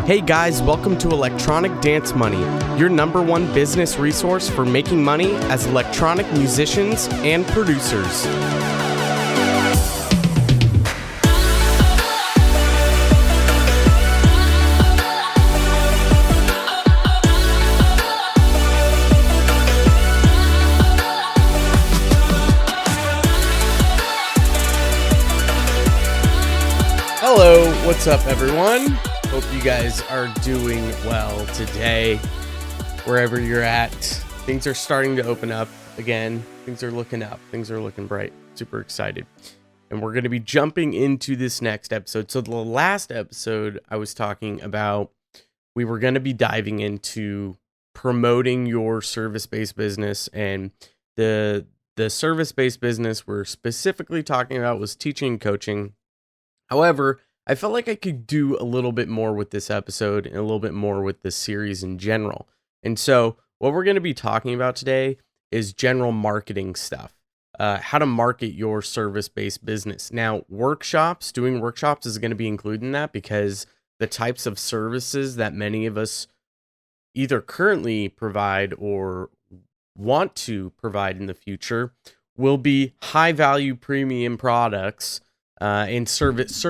Hey guys, welcome to Electronic Dance Money, your number one business resource for making money as electronic musicians and producers. Hello, what's up everyone? Hope you guys are doing well today, wherever you're at. Things are starting to open up again. Things are looking up. Things are looking bright. Super excited. And we're going to be jumping into this next episode. So the last episode I was talking about, we were going to be diving into promoting your service-based business. And the service-based business we're specifically talking about was teaching and coaching. However, I felt like I could do a little bit more with this episode and a little bit more with this series in general. And so what we're going to be talking about today is general marketing stuff, how to market your service-based business. Now, doing workshops is going to be included in that because the types of services that many of us either currently provide or want to provide in the future will be high-value premium products and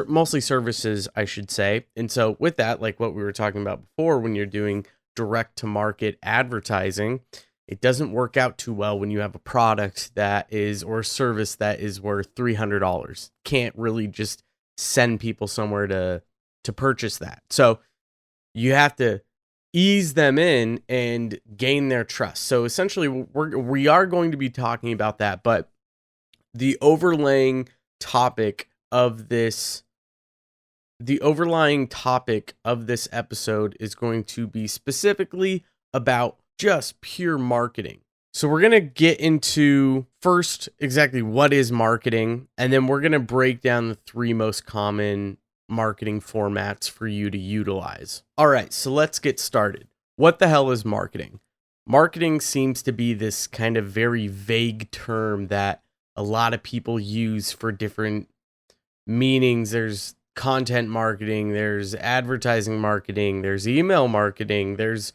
mostly services, I should say. And so with that, like what we were talking about before, when you're doing direct to market advertising, it doesn't work out too well when you have a product or a service that is worth $300. Can't really just send people somewhere to purchase that. So you have to ease them in and gain their trust. So essentially we are going to be talking about that, but the overlying topic of this episode is going to be specifically about just pure marketing. So we're going to get into first exactly what is marketing, and then we're going to break down the three most common marketing formats for you to utilize. All right, so let's get started. What the hell is marketing? Marketing seems to be this kind of very vague term that a lot of people use for different meanings. There's content marketing, there's advertising marketing, there's email marketing, there's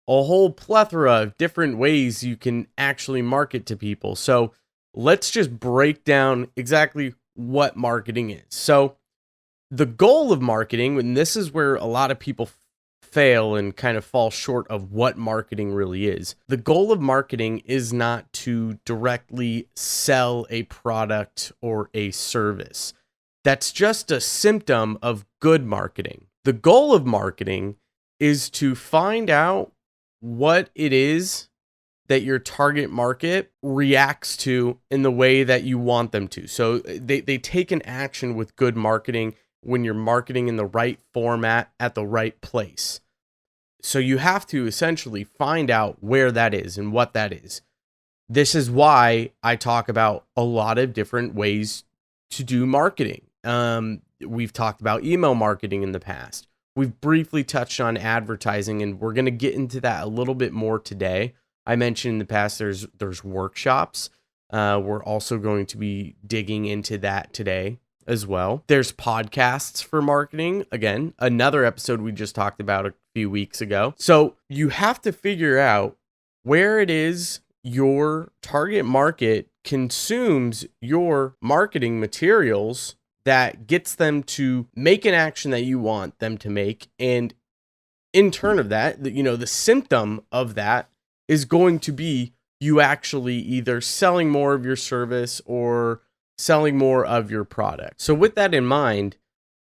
a whole plethora of different ways you can actually market to people. So let's just break down exactly what marketing is. So the goal of marketing, and this is where a lot of people fail and kind of fall short of what marketing really is. The goal of marketing is not to directly sell a product or a service. That's just a symptom of good marketing. The goal of marketing is to find out what it is that your target market reacts to in the way that you want them to. So they take an action with good marketing when you're marketing in the right format at the right place. So you have to essentially find out where that is and what that is. This is why I talk about a lot of different ways to do marketing. We've talked about email marketing in the past. We've briefly touched on advertising, and we're going to get into that a little bit more today. I mentioned in the past there's workshops. We're also going to be digging into that today as well. There's podcasts for marketing. Again, another episode we just talked about a few weeks ago. So you have to figure out where it is your target market consumes your marketing materials that gets them to make an action that you want them to make. And in turn of that, the symptom of that is going to be you actually either selling more of your service or selling more of your product. So with that in mind,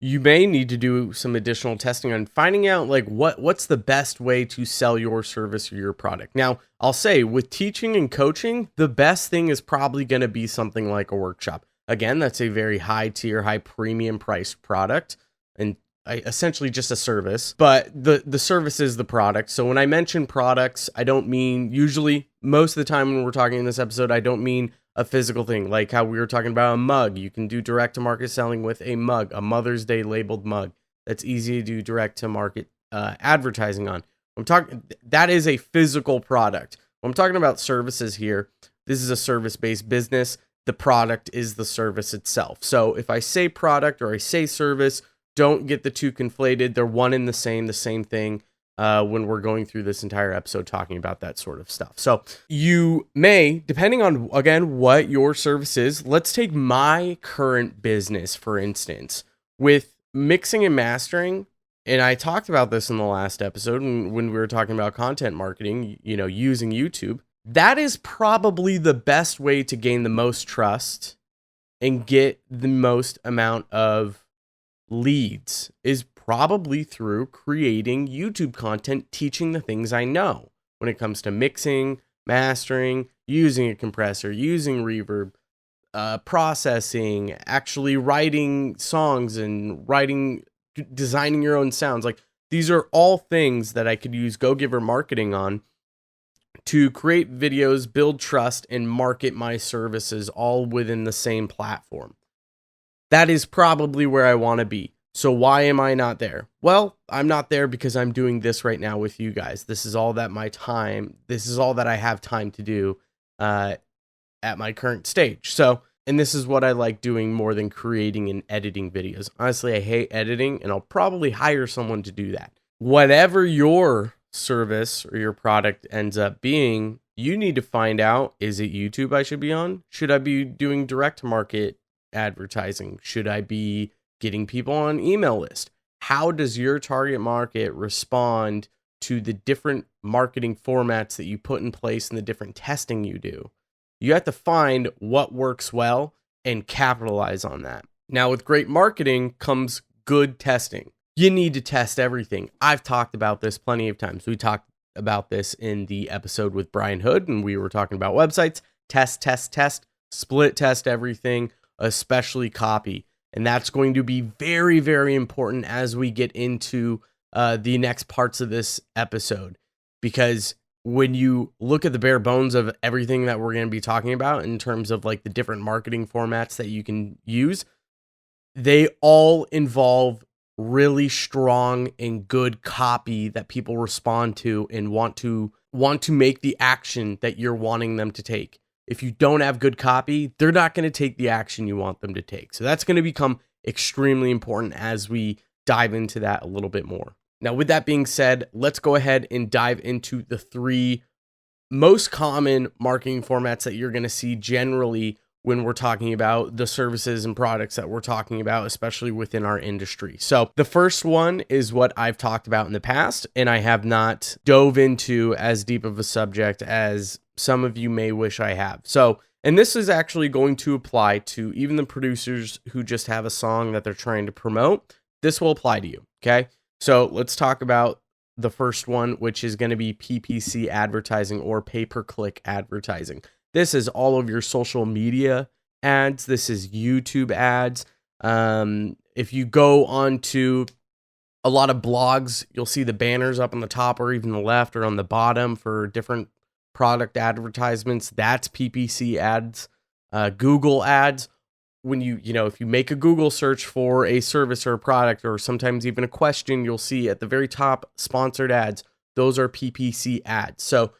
you may need to do some additional testing on finding out like what's the best way to sell your service or your product. Now, I'll say with teaching and coaching, the best thing is probably going to be something like a workshop. Again, that's a very high tier, high premium priced product and essentially just a service, but the service is the product. So when I mention products, I don't mean usually most of the time when we're talking in this episode, I don't mean a physical thing like how we were talking about a mug. You can do direct to market selling with a mug, a Mother's Day labeled mug. That's easy to do direct to market advertising on. That is a physical product. When I'm talking about services here, this is a service-based business. The product is the service itself. So if I say product or I say service, don't get the two conflated. They're one and the same thing when we're going through this entire episode talking about that sort of stuff. So you may, depending on, again, what your service is, let's take my current business, for instance, with mixing and mastering. And I talked about this in the last episode when we were talking about content marketing, using YouTube. That is probably the best way to gain the most trust and get the most amount of leads, is probably through creating YouTube content, teaching the things I know when it comes to mixing, mastering, using a compressor, using reverb, processing, actually writing songs and designing your own sounds. Like, these are all things that I could use Go-Giver marketing on to create videos, build trust, and market my services all within the same platform. That is probably where I want to be. So why am I not there? Well, I'm not there because I'm doing this right now with you guys. This is all that I have time to do at my current stage. So, and this is what I like doing more than creating and editing videos. Honestly, I hate editing, and I'll probably hire someone to do that. Whatever your service or your product ends up being, you need to find out, is it YouTube I should be on? Should I be doing direct market advertising? Should I be getting people on email list? How does your target market respond to the different marketing formats that you put in place and the different testing you do? You have to find what works well and capitalize on that. Now, with great marketing comes good testing. You need to test everything. I've talked about this plenty of times. We talked about this in the episode with Brian Hood, and we were talking about websites. Test, split test everything, especially copy. And that's going to be very, very important as we get into the next parts of this episode. Because when you look at the bare bones of everything that we're going to be talking about in terms of like the different marketing formats that you can use, they all involve really strong and good copy that people respond to and want to make the action that you're wanting them to take. If you don't have good copy, they're not going to take the action you want them to take. So that's going to become extremely important as we dive into that a little bit more. Now, with that being said, let's go ahead and dive into the 3 most common marketing formats that you're going to see generally when we're talking about the services and products that we're talking about, especially within our industry. So the first one is what I've talked about in the past, and I have not dove into as deep of a subject as some of you may wish I have. So, and this is actually going to apply to even the producers who just have a song that they're trying to promote. This will apply to you, okay? So let's talk about the first one, which is going to be PPC advertising or pay-per-click advertising. This is all of your social media ads. This is YouTube ads. If you go onto a lot of blogs, you'll see the banners up on the top or even the left or on the bottom for different product advertisements. That's PPC ads. Google ads. When if you make a Google search for a service or a product, or sometimes even a question, you'll see at the very top sponsored ads. Those are PPC ads. So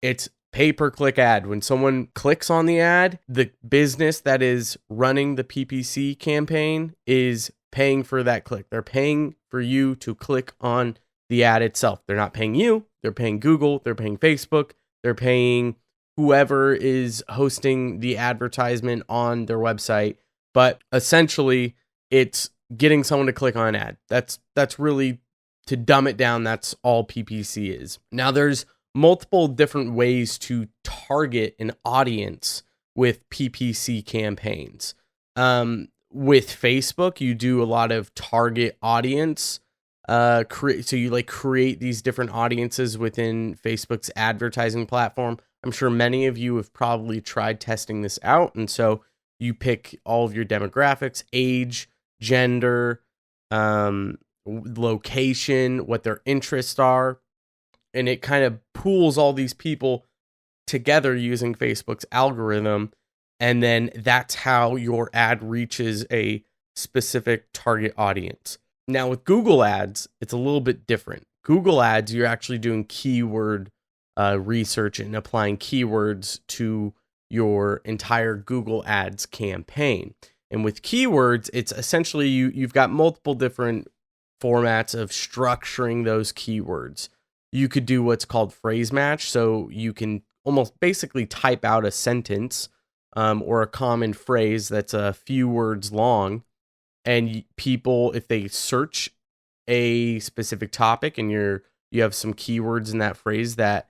it's pay-per-click ad. When someone clicks on the ad, the business that is running the PPC campaign is paying for that click. They're paying for you to click on the ad itself. They're not paying you. They're paying Google. They're paying Facebook. They're paying whoever is hosting the advertisement on their website. But essentially, it's getting someone to click on an ad. That's really, to dumb it down, that's all PPC is. Now, there's multiple different ways to target an audience with PPC campaigns. With Facebook, you do a lot of target audience. So you create these different audiences within Facebook's advertising platform. I'm sure many of you have probably tried testing this out. And so you pick all of your demographics, age, gender, location, what their interests are. And it kind of pools all these people together using Facebook's algorithm. And then that's how your ad reaches a specific target audience. Now with Google ads, it's a little bit different. Google ads, you're actually doing keyword research and applying keywords to your entire Google ads campaign. And with keywords, it's essentially you've got multiple different formats of structuring those keywords. You could do what's called phrase match. So you can almost basically type out a sentence or a common phrase that's a few words long. And people, if they search a specific topic and you have some keywords in that phrase that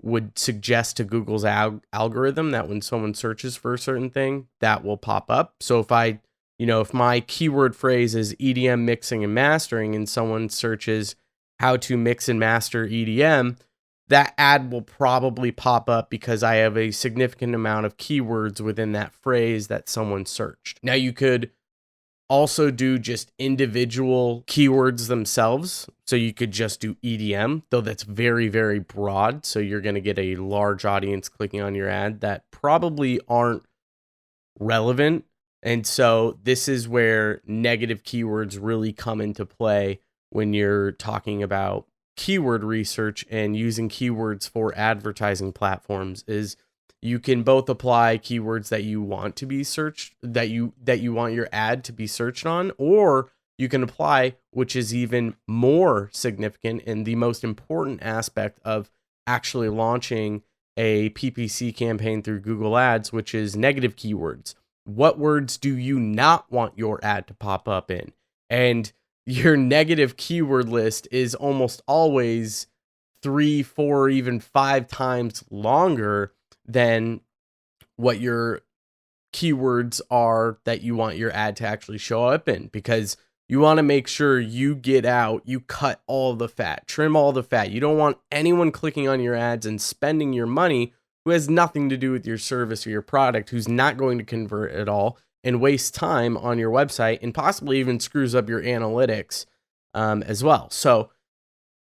would suggest to Google's algorithm that when someone searches for a certain thing, that will pop up. So if my keyword phrase is EDM mixing and mastering and someone searches how to mix and master EDM, that ad will probably pop up because I have a significant amount of keywords within that phrase that someone searched. Now you could also do just individual keywords themselves. So you could just do EDM, though that's very, very broad. So you're going to get a large audience clicking on your ad that probably aren't relevant. And so this is where negative keywords really come into play when you're talking about keyword research and using keywords for advertising platforms. Is you can both apply keywords that you want to be searched, that you want your ad to be searched on, or you can apply, which is even more significant and the most important aspect of actually launching a PPC campaign through Google Ads, which is negative keywords. What words do you not want your ad to pop up in? And your negative keyword list is almost always 3, 4, even 5 times longer than what your keywords are that you want your ad to actually show up in, because you want to make sure you cut all the fat, trim all the fat. You don't want anyone clicking on your ads and spending your money who has nothing to do with your service or your product, who's not going to convert at all and waste time on your website and possibly even screws up your analytics as well. So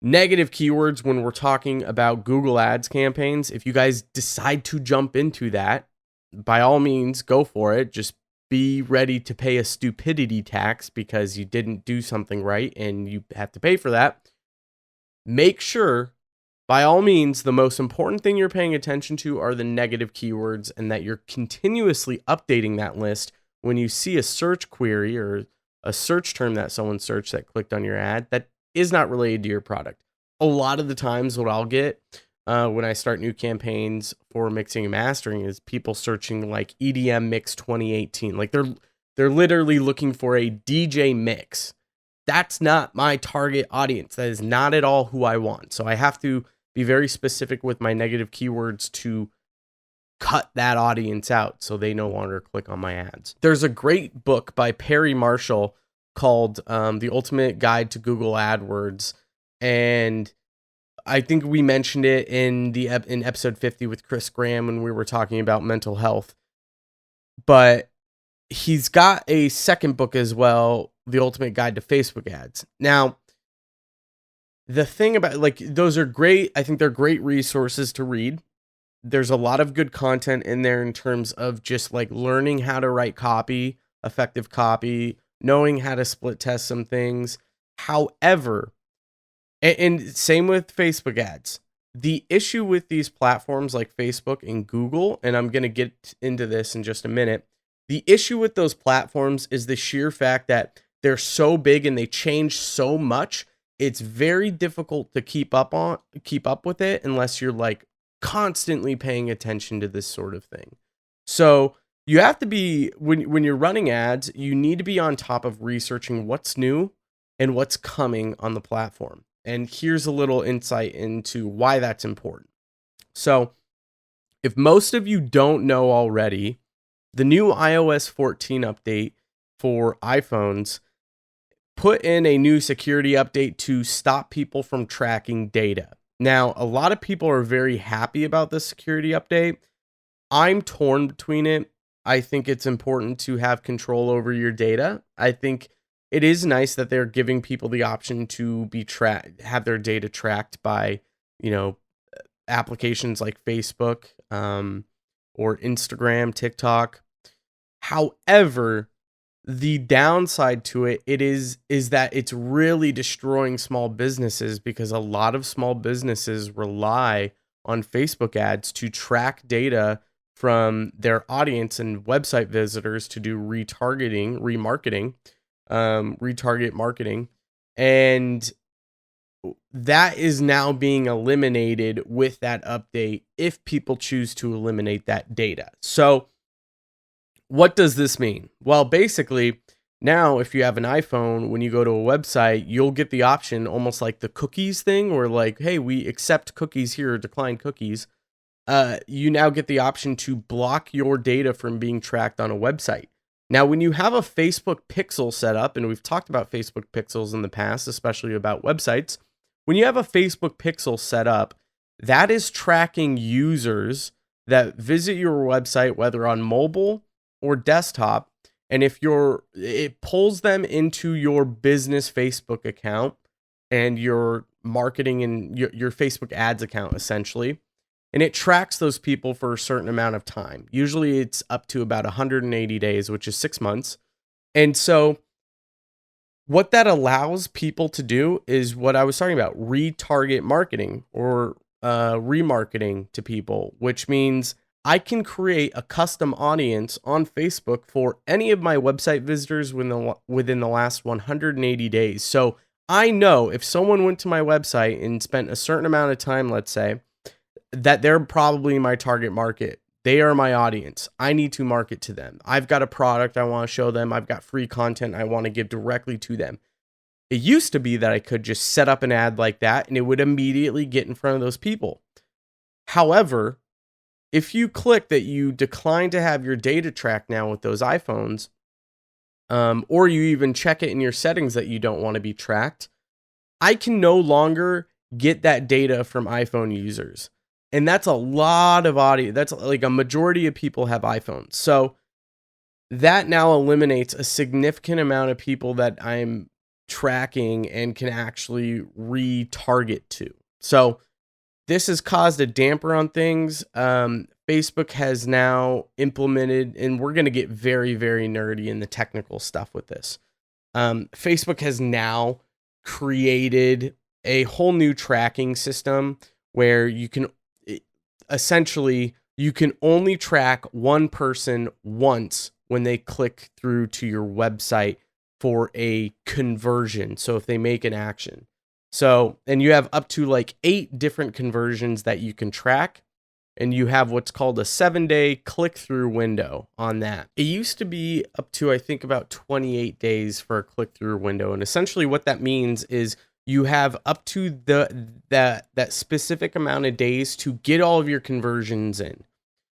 negative keywords, when we're talking about Google Ads campaigns, if you guys decide to jump into that, by all means, go for it. Just be ready to pay a stupidity tax because you didn't do something right and you have to pay for that. Make sure, by all means, the most important thing you're paying attention to are the negative keywords, and that you're continuously updating that list when you see a search query or a search term that someone searched that clicked on your ad that is not related to your product. A lot of the times what I'll get when I start new campaigns for mixing and mastering is people searching like EDM mix 2018. Like they're literally looking for a DJ mix. That's not my target audience. That is not at all who I want. So I have to be very specific with my negative keywords to cut that audience out so they no longer click on my ads. There's a great book by Perry Marshall called The Ultimate Guide to Google AdWords, and I think we mentioned it in episode 50 with Chris Graham when we were talking about mental health. But he's got a second book as well, The Ultimate Guide to Facebook Ads. Now, the thing about, like, those are great. I think they're great resources to read. There's a lot of good content in there in terms of just like learning how to write copy, effective copy, knowing how to split test some things. However, and same with Facebook ads. The issue with these platforms like Facebook and Google, and I'm going to get into this in just a minute. The issue with those platforms is the sheer fact that they're so big and they change so much. It's very difficult to keep up with it unless you're like constantly paying attention to this sort of thing. So you have to be, when you're running ads, you need to be on top of researching what's new and what's coming on the platform. And here's a little insight into why that's important. So if most of you don't know already, the new iOS 14 update for iPhones put in a new security update to stop people from tracking data. Now, a lot of people are very happy about this security update. I'm torn between it. I think it's important to have control over your data. I think it is nice that they're giving people the option to have their data tracked by, applications like Facebook or Instagram, TikTok. However, the downside to it is that it's really destroying small businesses, because a lot of small businesses rely on Facebook ads to track data from their audience and website visitors to do retargeting, remarketing, retarget marketing. And that is now being eliminated with that update if people choose to eliminate that data. So what does this mean? Well, basically, now if you have an iPhone, when you go to a website, you'll get the option almost like the cookies thing, or like, hey, we accept cookies here or decline cookies. You now get the option to block your data from being tracked on a website. Now, when you have a Facebook pixel set up, and we've talked about Facebook pixels in the past, especially about websites, when you have a Facebook pixel set up, that is tracking users that visit your website, whether on mobile or desktop. And if it pulls them into your business Facebook account and your marketing and your Facebook ads account, essentially. And it tracks those people for a certain amount of time. Usually it's up to about 180 days, which is 6 months. And so what that allows people to do is what I was talking about, retarget marketing or remarketing to people, which means I can create a custom audience on Facebook for any of my website visitors within the last 180 days. So I know if someone went to my website and spent a certain amount of time, let's say, that they're probably my target market. They are my audience. I need to market to them. I've got a product I want to show them. I've got free content I want to give directly to them. It used to be that I could just set up an ad like that and it would immediately get in front of those people. However, if you click that you decline to have your data tracked now with those iPhones, or you even check it in your settings that you don't want to be tracked, I can no longer get that data from iPhone users. And that's a lot of audience. That's like a majority of people have iPhones. So that now eliminates a significant amount of people that I'm tracking and can actually retarget to. So this has caused a damper on things. Facebook has now implemented, and we're going to get very, very nerdy in the technical stuff with this. Facebook has now created a whole new tracking system where you can only track one person once when they click through to your website for a conversion. So if they make an action. So, and you have up to like 8 different conversions that you can track. And you have what's called a 7-day click-through window on that. It used to be up to, I think, about 28 days for a click-through window. And essentially what that means is you have up to that specific amount of days to get all of your conversions in.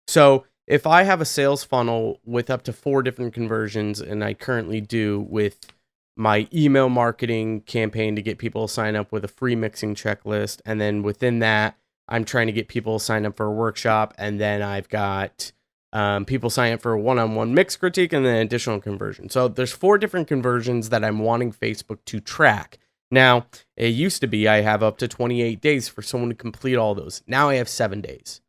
So if I have a sales funnel with up to 4 different conversions, and I currently do with my email marketing campaign to get people to sign up with a free mixing checklist, and then within that, I'm trying to get people to sign up for a workshop, and then I've got people sign up for a one-on-one mix critique and then additional conversion. So there's 4 different conversions that I'm wanting Facebook to track. Now, it used to be I have up to 28 days for someone to complete all those. Now I have 7 days.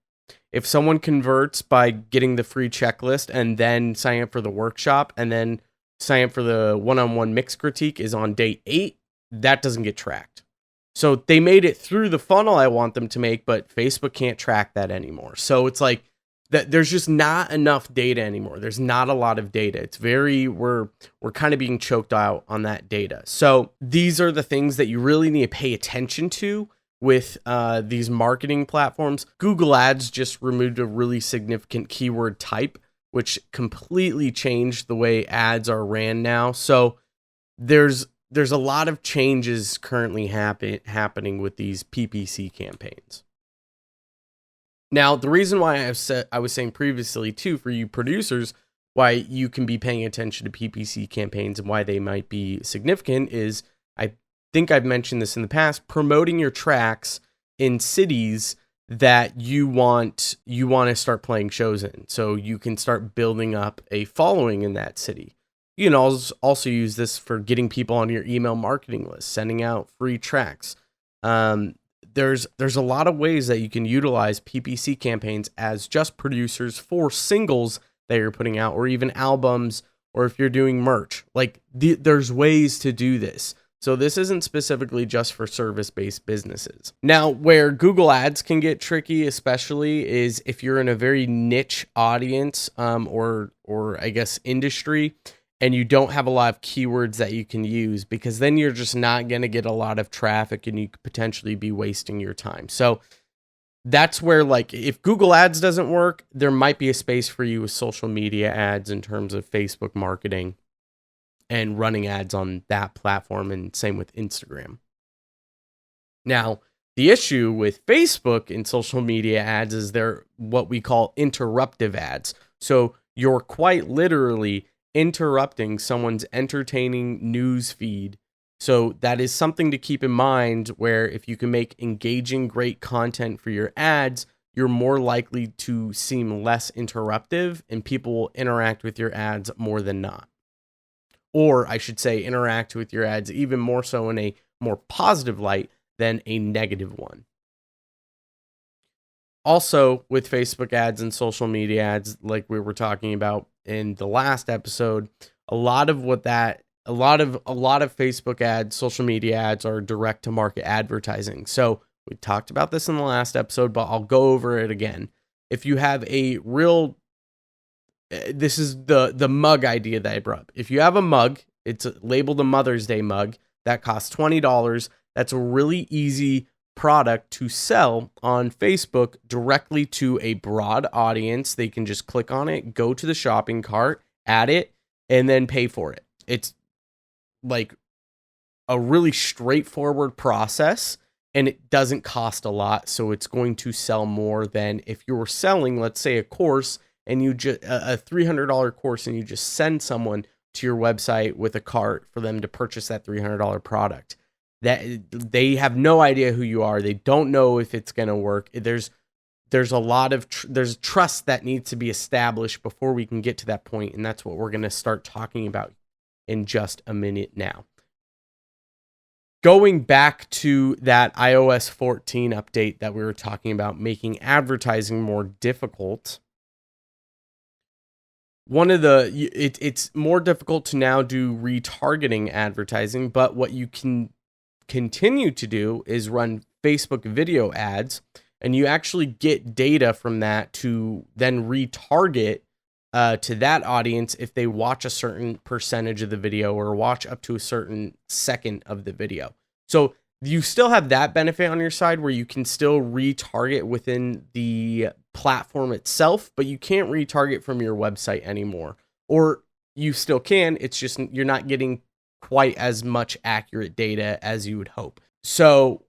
If someone converts by getting the free checklist and then sign up for the workshop and then sign up for the one-on-one mix critique is on day 8, that doesn't get tracked. So they made it through the funnel I want them to make, but Facebook can't track that anymore. So it's like that there's just not enough data anymore. There's not a lot of data. It's we're kind of being choked out on that data. So these are the things that you really need to pay attention to with these marketing platforms. Google Ads just removed a really significant keyword type, which completely changed the way ads are ran now. So there's a lot of changes currently happening with these PPC campaigns. Now, the reason why I was saying previously too, for you producers, why you can be paying attention to PPC campaigns and why they might be significant is, I think I've mentioned this in the past, promoting your tracks in cities that you want to start playing shows in. So you can start building up a following in that city. You can also use this for getting people on your email marketing list, sending out free tracks. There's a lot of ways that you can utilize PPC campaigns as just producers for singles that you're putting out, or even albums, or if you're doing merch. Like there's ways to do this. So this isn't specifically just for service-based businesses. Now, where Google Ads can get tricky, especially, is if you're in a very niche audience, or I guess industry, and you don't have a lot of keywords that you can use, because then you're just not going to get a lot of traffic and you could potentially be wasting your time. So that's where, like, if Google Ads doesn't work, there might be a space for you with social media ads in terms of Facebook marketing and running ads on that platform, and same with Instagram. Now, the issue with Facebook and social media ads is they're what we call interruptive ads. So you're quite literally interrupting someone's entertaining news feed. So that is something to keep in mind, where if you can make engaging, great content for your ads, you're more likely to seem less interruptive and people will interact with your ads more than not. Or I should say, interact with your ads even more so in a more positive light than a negative one. Also, with Facebook ads and social media ads, like we were talking about in the last episode, a lot of Facebook ads, social media ads are direct to market advertising. So we talked about this in the last episode, but I'll go over it again. If you have a real, this is the mug idea that I brought up. If you have a mug, it's labeled a Mother's Day mug that costs $20. That's a really easy product to sell on Facebook directly to a broad audience. They can just click on it, go to the shopping cart, add it, and then pay for it. It's like a really straightforward process, and it doesn't cost a lot. So it's going to sell more than if you were selling, let's say, a course, and you just a $300 course, and you just send someone to your website with a cart for them to purchase that $300 product. That they have no idea who you are. They don't know if it's going to work. There's a lot of there's trust that needs to be established before we can get to that point, and that's what we're going to start talking about in just a minute now. Going back to that iOS 14 update that we were talking about, making advertising more difficult. It's more difficult to now do retargeting advertising, but what you can continue to do is run Facebook video ads, and you actually get data from that to then retarget to that audience if they watch a certain percentage of the video or watch up to a certain second of the video. So you still have that benefit on your side where you can still retarget within the platform itself, but you can't retarget from your website anymore. Or you still can, it's just you're not getting quite as much accurate data as you would hope. So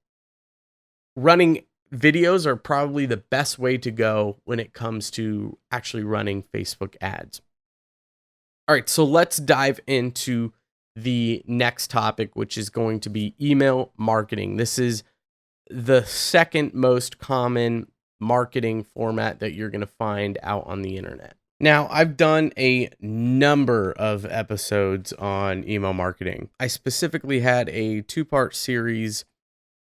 running videos are probably the best way to go when it comes to actually running Facebook ads. All right, so let's dive into the next topic, which is going to be email marketing. This is the second most common marketing format that you're going to find out on the internet. Now, I've done a number of episodes on email marketing. I specifically had a 2-part series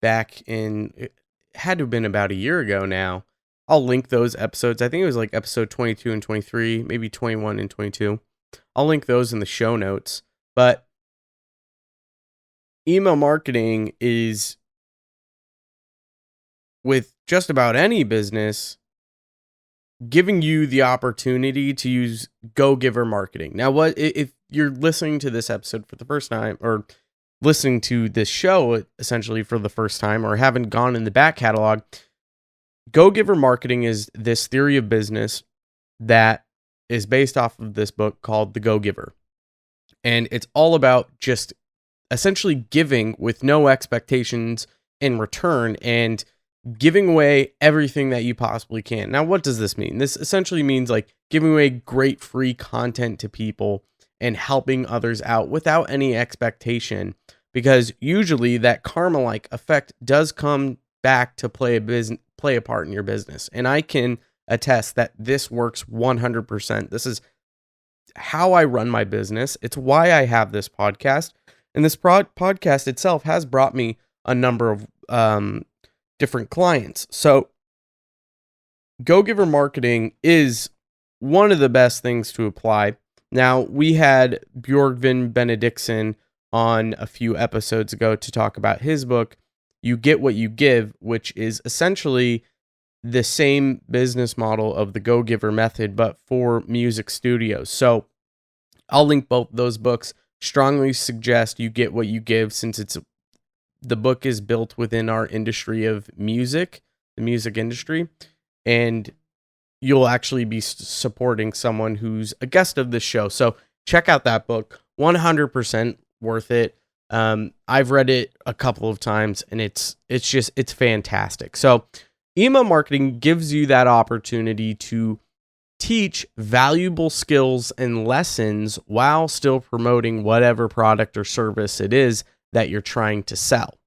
back in, it had to have been about a year ago now. I'll link those episodes. I think it was like episode 22 and 23, maybe 21 and 22. I'll link those in the show notes. But email marketing is, with just about any business, giving you the opportunity to use go-giver marketing. Now, what if you're listening to this episode for the first time, or listening to this show essentially for the first time, or haven't gone in the back catalog? Go-giver marketing is this theory of business that is based off of this book called The Go-Giver. And it's all about just essentially giving with no expectations in return, and giving away everything that you possibly can. Now, what does this mean? This essentially means like giving away great free content to people and helping others out without any expectation, because usually that karma-like effect does come back to play a part in your business. And I can attest that this works 100%. This is how I run my business. It's why I have this podcast. And this podcast itself has brought me a number of different clients. So go-giver marketing is one of the best things to apply. Now, we had Björgvin Benediktsson on a few episodes ago to talk about his book, You Get What You Give, which is essentially the same business model of the Go Giver method, but for music studios. So I'll link both those books. Strongly suggest You Get What You Give, since the book is built within our industry of music, the music industry, and you'll actually be supporting someone who's a guest of this show. So check out that book. 100% worth it. I've read it a couple of times, and it's fantastic. So email marketing gives you that opportunity to teach valuable skills and lessons while still promoting whatever product or service it is that you're trying to sell.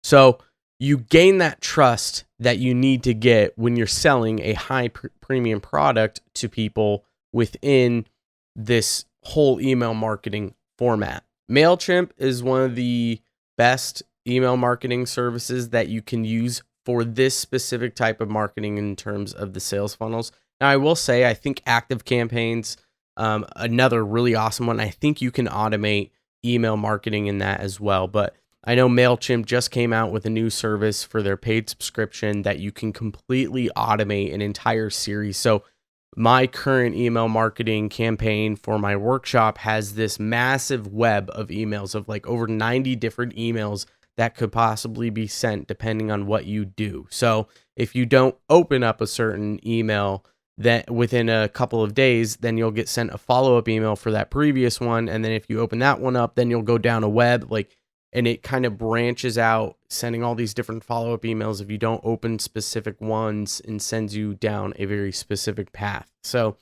So you gain that trust that you need to get when you're selling a high premium product to people within this whole email marketing format. MailChimp is one of the best email marketing services that you can use for this specific type of marketing in terms of the sales funnels. Now, I will say, I think Active Campaigns, another really awesome one. I think you can automate email marketing in that as well. But I know MailChimp just came out with a new service for their paid subscription that you can completely automate an entire series. So my current email marketing campaign for my workshop has this massive web of emails of like over 90 different emails that could possibly be sent depending on what you do. So if you don't open up a certain email that within a couple of days, then you'll get sent a follow-up email for that previous one. And then if you open that one up, then you'll go down a web, and it kind of branches out, sending all these different follow-up emails if you don't open specific ones, and sends you down a very specific path. So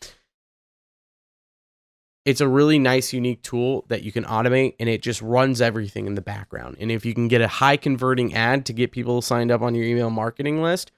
it's a really nice, unique tool that you can automate, and it just runs everything in the background. And if you can get a high converting ad to get people signed up on your email marketing list,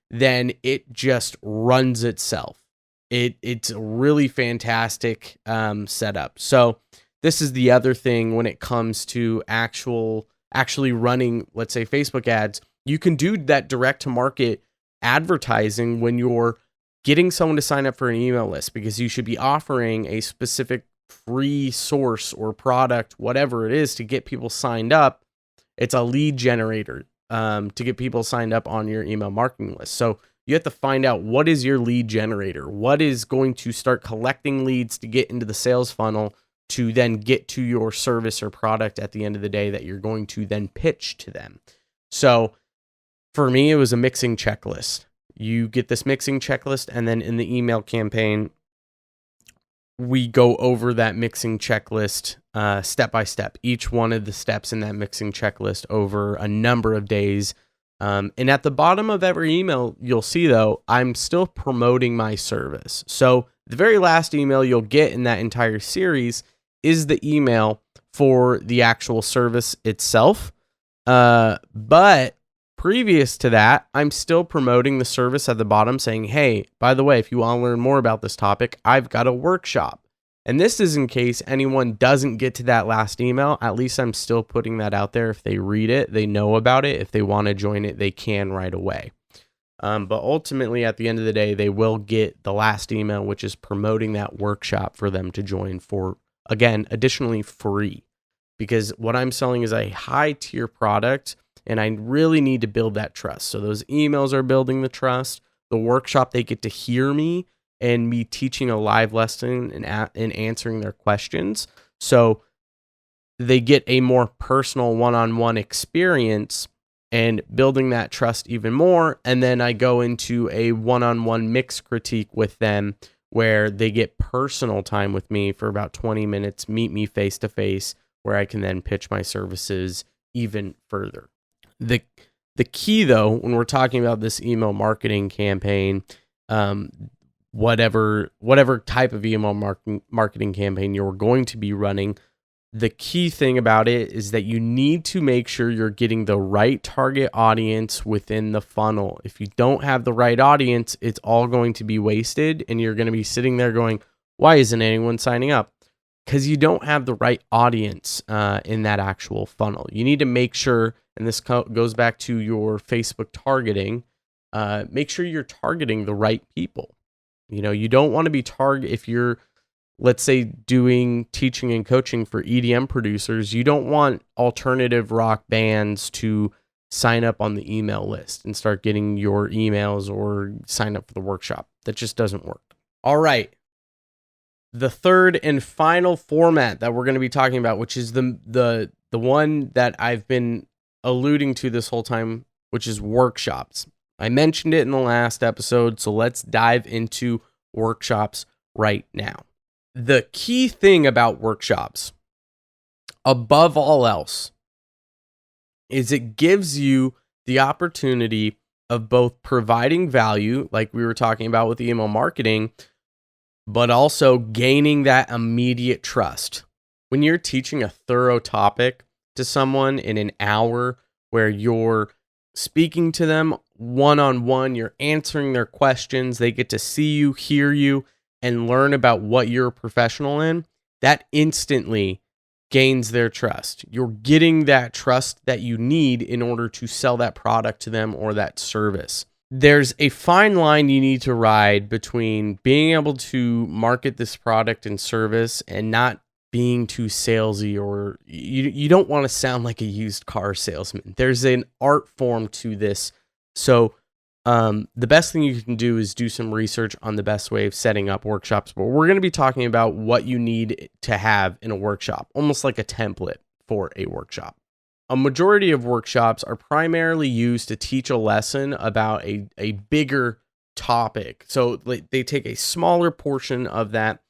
then it just runs itself. It's a really fantastic setup. So this is the other thing when it comes to actually running, let's say, Facebook ads. You can do that direct to market advertising when you're getting someone to sign up for an email list, because you should be offering a specific free source or product, whatever it is, to get people signed up. It's a lead generator to get people signed up on your email marketing list. So you have to find out, what is your lead generator? What is going to start collecting leads to get into the sales funnel to then get to your service or product at the end of the day that you're going to then pitch to them. So for me, it was a mixing checklist. You get this mixing checklist, and then in the email campaign, we go over that mixing checklist step by step, each one of the steps in that mixing checklist over a number of days. And at the bottom of every email, you'll see, though, I'm still promoting my service. So the very last email you'll get in that entire series is the email for the actual service itself. But previous to that, I'm still promoting the service at the bottom, saying, hey, by the way, if you want to learn more about this topic, I've got a workshop. And this is in case anyone doesn't get to that last email. At least I'm still putting that out there. If they read it, they know about it. If they want to join it, they can right away. But ultimately, at the end of the day, they will get the last email, which is promoting that workshop for them to join for, again, additionally free. Because what I'm selling is a high tier product, and I really need to build that trust. So those emails are building the trust. The workshop, they get to hear me and me teaching a live lesson and answering their questions. So they get a more personal one-on-one experience and building that trust even more. And then I go into a one-on-one mix critique with them, where they get personal time with me for about 20 minutes, meet me face to face, where I can then pitch my services even further. The key, though, when we're talking about this email marketing campaign, whatever type of email marketing campaign you're going to be running, the key thing about it is that you need to make sure you're getting the right target audience within the funnel. If you don't have the right audience, it's all going to be wasted, and you're going to be sitting there going, why isn't anyone signing up? Because you don't have the right audience in that actual funnel. You need to make sure, and this goes back to your Facebook targeting, make sure you're targeting the right people. You know, you don't want to be if you're let's say doing teaching and coaching for EDM producers, you don't want alternative rock bands to sign up on the email list and start getting your emails or sign up for the workshop. That just doesn't work. All right. The third and final format that we're going to be talking about, which is the one that I've been alluding to this whole time, which is workshops. I mentioned it in the last episode, so let's dive into workshops right now. The key thing about workshops, above all else, is it gives you the opportunity of both providing value, like we were talking about with email marketing, but also gaining that immediate trust. When you're teaching a thorough topic to someone in an hour where you're speaking to them one-on-one, you're answering their questions, they get to see you, hear you, and learn about what you're a professional in, that instantly gains their trust. You're getting that trust that you need in order to sell that product to them or that service. There's a fine line you need to ride between being able to market this product and service and not being too salesy, or you don't want to sound like a used car salesman. There's an art form to this. So the best thing you can do is do some research on the best way of setting up workshops. But we're going to be talking about what you need to have in a workshop, almost like a template for a workshop. A majority of workshops are primarily used to teach a lesson about a bigger topic. So they take a smaller portion of that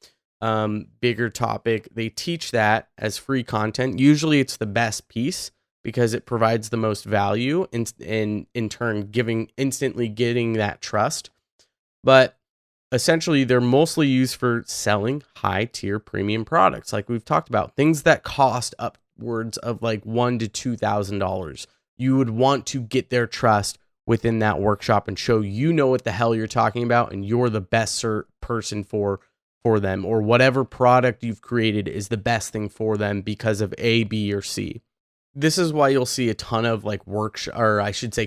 bigger topic. They teach that as free content. Usually it's the best piece because it provides the most value and in turn instantly getting that trust. But essentially they're mostly used for selling high tier premium products. Like we've talked about, things that cost upwards of like $1,000 to $2,000. You would want to get their trust within that workshop and show you know what the hell you're talking about and you're the best person for them, or whatever product you've created is the best thing for them because of A, B, or C. This is why you'll see a ton of like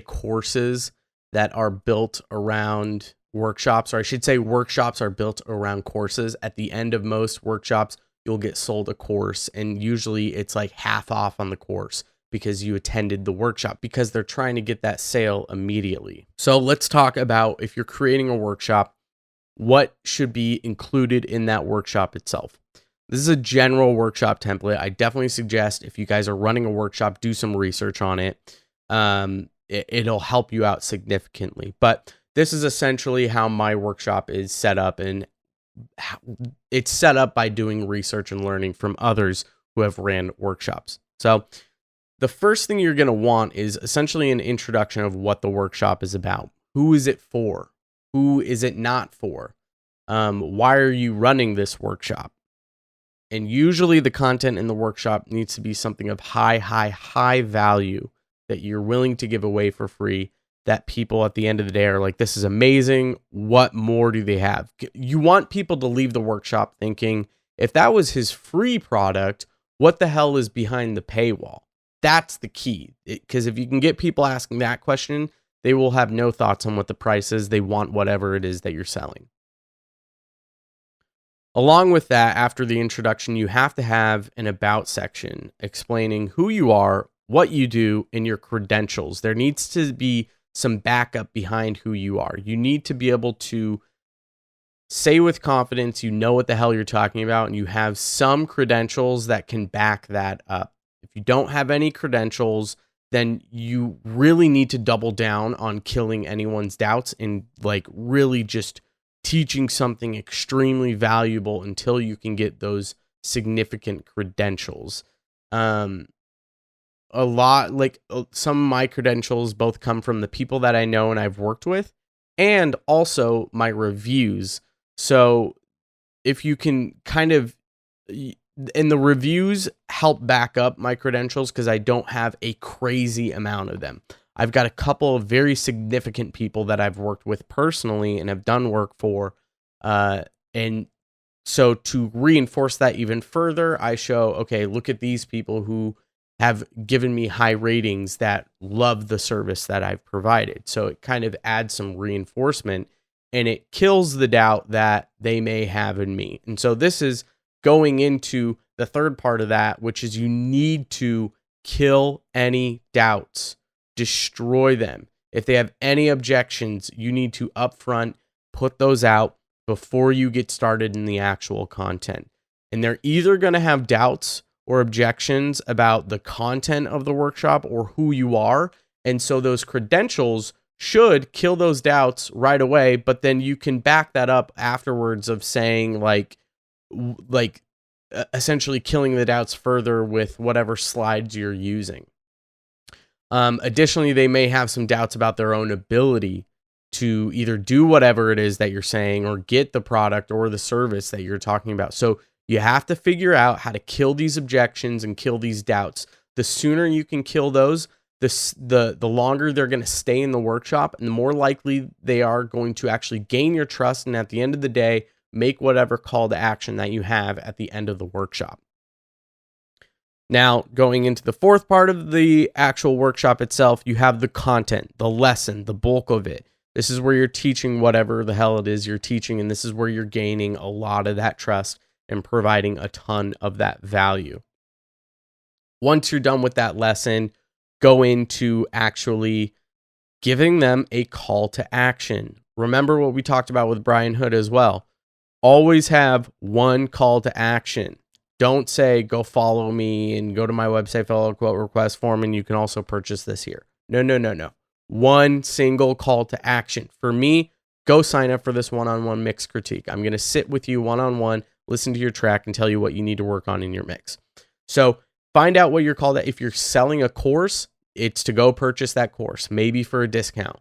courses that are built around workshops, or I should say workshops are built around courses. At the end of most workshops, you'll get sold a course, and usually it's like half off on the course because you attended the workshop, because they're trying to get that sale immediately. So let's talk about, if you're creating a workshop, what should be included in that workshop itself. This is a general workshop template. I definitely suggest, if you guys are running a workshop, do some research on it. It'll help you out significantly. But this is essentially how my workshop is set up, and it's set up by doing research and learning from others who have ran workshops. So the first thing you're going to want is essentially an introduction of what the workshop is about. Who is it for? Who is it not for? Why are you running this workshop? And usually the content in the workshop needs to be something of high value that you're willing to give away for free, that people at the end of the day are like, this is amazing. What more do they have? You want people to leave the workshop thinking, if that was his free product, what the hell is behind the paywall? That's the key. Because if you can get people asking that question, they will have no thoughts on what the price is. They want whatever it is that you're selling. Along with that, after the introduction, you have to have an about section explaining who you are, what you do, and your credentials. There needs to be some backup behind who you are. You need to be able to say with confidence you know what the hell you're talking about, and you have some credentials that can back that up. If you don't have any credentials, then you really need to double down on killing anyone's doubts and like really just teaching something extremely valuable until you can get those significant credentials. Some of my credentials both come from the people that I know and I've worked with, and also my reviews. So if you can and the reviews help back up my credentials because I don't have a crazy amount of them. I've got a couple of very significant people that I've worked with personally and have done work for. And so to reinforce that even further, I show, okay, look at these people who have given me high ratings that love the service that I've provided. So it kind of adds some reinforcement and it kills the doubt that they may have in me. And so this is going into the third part of that, which is you need to kill any doubts, destroy them. If they have any objections, you need to upfront put those out before you get started in the actual content. And they're either going to have doubts or objections about the content of the workshop or who you are. And so those credentials should kill those doubts right away, but then you can back that up afterwards of saying like essentially killing the doubts further with whatever slides you're using. Additionally, they may have some doubts about their own ability to either do whatever it is that you're saying or get the product or the service that you're talking about. So you have to figure out how to kill these objections and kill these doubts. The sooner you can kill those, the longer they're going to stay in the workshop, and the more likely they are going to actually gain your trust, and at the end of the day, make whatever call to action that you have at the end of the workshop. Now, going into the fourth part of the actual workshop itself, you have the content, the lesson, the bulk of it. This is where you're teaching whatever the hell it is you're teaching, and this is where you're gaining a lot of that trust and providing a ton of that value. Once you're done with that lesson, go into actually giving them a call to action. Remember what we talked about with Brian Hood as well. Always have one call to action. Don't say, go follow me and go to my website, fill out a quote request form, and you can also purchase this here. No. One single call to action. For me, go sign up for this one-on-one mix critique. I'm going to sit with you one-on-one, listen to your track, and tell you what you need to work on in your mix. So find out what your call to. If you're selling a course, it's to go purchase that course, maybe for a discount.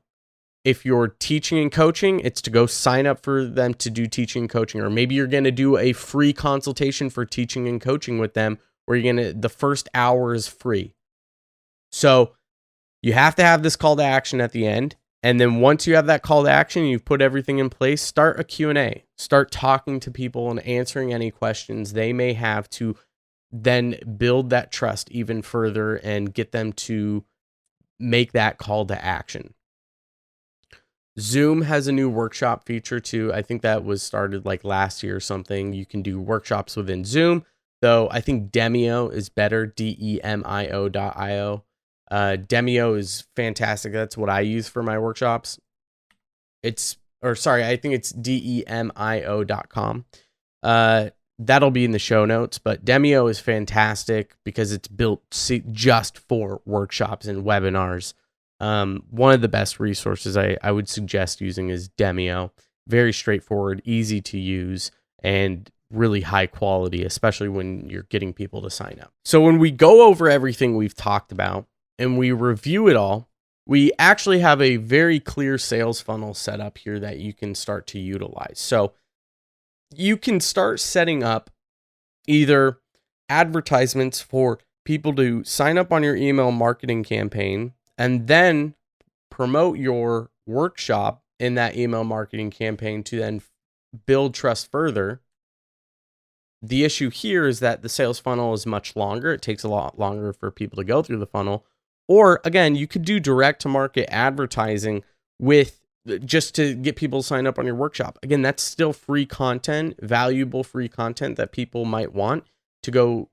If you're teaching and coaching, it's to go sign up for them to do teaching and coaching, or maybe you're going to do a free consultation for teaching and coaching with them, where the first hour is free. So you have to have this call to action at the end. And then once you have that call to action, you've put everything in place, start a Q&A. Start talking to people and answering any questions they may have to then build that trust even further and get them to make that call to action. Zoom has a new workshop feature too. I think that was started like last year or something. You can do workshops within Zoom, though I think Demio is better, Demio.io. Demio is fantastic. That's what I use for my workshops. I think it's demio.com. That'll be in the show notes, but Demio is fantastic because it's built just for workshops and webinars. One of the best resources I would suggest using is Demio. Very straightforward, easy to use, and really high quality, especially when you're getting people to sign up. So when we go over everything we've talked about and we review it all, we actually have a very clear sales funnel set up here that you can start to utilize. So you can start setting up either advertisements for people to sign up on your email marketing campaign and then promote your workshop in that email marketing campaign to then build trust further. The issue here is that the sales funnel is much longer. It takes a lot longer for people to go through the funnel. Or again, you could do direct to market advertising with just to get people to sign up on your workshop. Again, that's still free content, valuable free content that people might want to go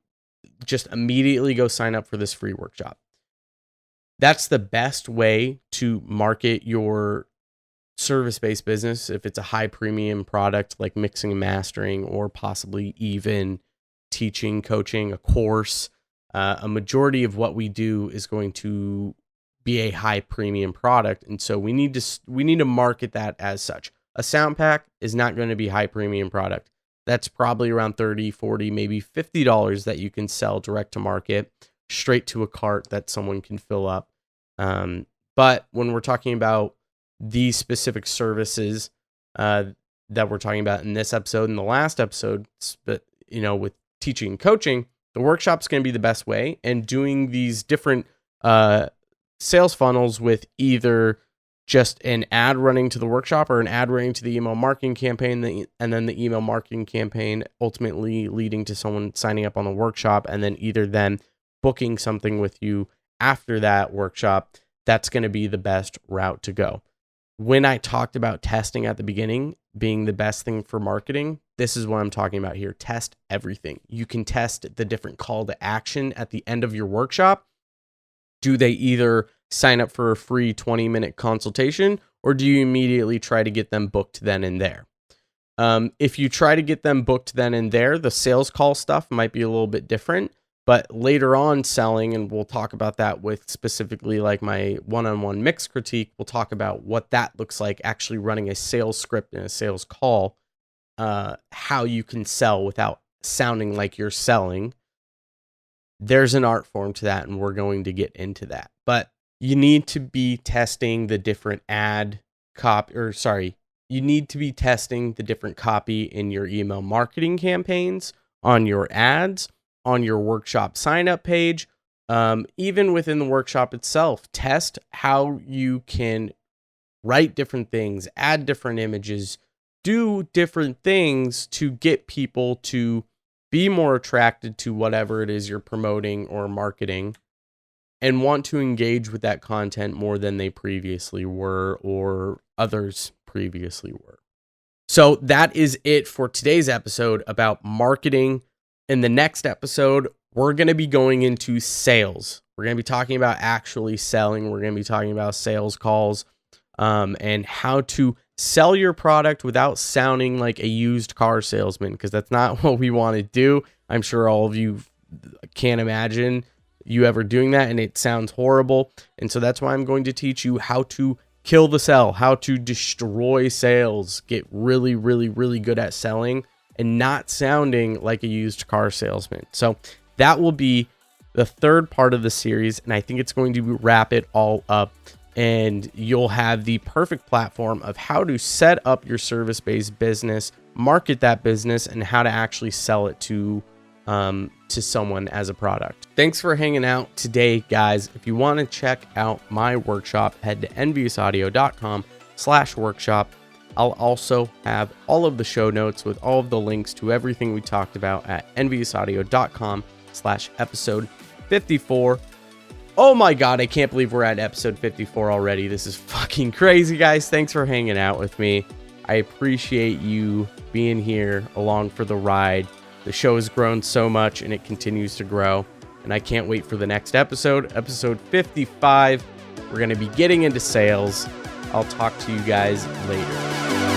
just immediately go sign up for this free workshop. That's the best way to market your service-based business if it's a high premium product like mixing and mastering, or possibly even teaching, coaching, a course. A majority of what we do is going to be a high premium product, and so we need to market that as such. A sound pack is not going to be high premium product. That's probably around $30, $40, maybe $50 that you can sell direct to market, straight to a cart that someone can fill up. But when we're talking about these specific services that we're talking about in this episode and the last episode, but with teaching and coaching, the workshop's going to be the best way. And doing these different sales funnels with either just an ad running to the workshop or an ad running to the email marketing campaign, and then the email marketing campaign ultimately leading to someone signing up on the workshop, and then either them booking something with you after that workshop, that's going to be the best route to go. when I talked about testing at the beginning being the best thing for marketing, this is what I'm talking about here. Test everything. You can test the different call to action at the end of your workshop. Do they either sign up for a free 20-minute consultation, or do you immediately try to get them booked then and there? If you try to get them booked then and there, the sales call stuff might be a little bit different. But later on selling, and we'll talk about that with specifically like my one-on-one mix critique, we'll talk about what that looks like actually running a sales script and a sales call, how you can sell without sounding like you're selling. There's an art form to that, and we're going to get into that. But you need to be testing the different you need to be testing the different copy in your email marketing campaigns, on your ads, on your workshop sign up page, even within the workshop itself. Test how you can write different things, add different images, do different things to get people to be more attracted to whatever it is you're promoting or marketing and want to engage with that content more than they previously were or others previously were. So that is it for today's episode about marketing. In the next episode, we're going to be going into sales. We're going to be talking about actually selling. We're going to be talking about sales calls and how to sell your product without sounding like a used car salesman, because that's not what we want to do. I'm sure all of you can't imagine you ever doing that, and it sounds horrible. And so that's why I'm going to teach you how to kill the sell, how to destroy sales, get really, really, really good at selling and not sounding like a used car salesman. So that will be the third part of the series, and I think it's going to wrap it all up, and you'll have the perfect platform of how to set up your service-based business, market that business, and how to actually sell it to someone as a product. Thanks for hanging out today, guys. If you want to check out my workshop, head to enviousaudio.com/workshop. I'll also have all of the show notes with all of the links to everything we talked about at enviousaudio.com/episode 54. Oh my God, I can't believe we're at episode 54 already. This is fucking crazy, guys. Thanks for hanging out with me. I appreciate you being here along for the ride. The show has grown so much and it continues to grow, and I can't wait for the next episode, episode 55. We're going to be getting into sales. I'll talk to you guys later.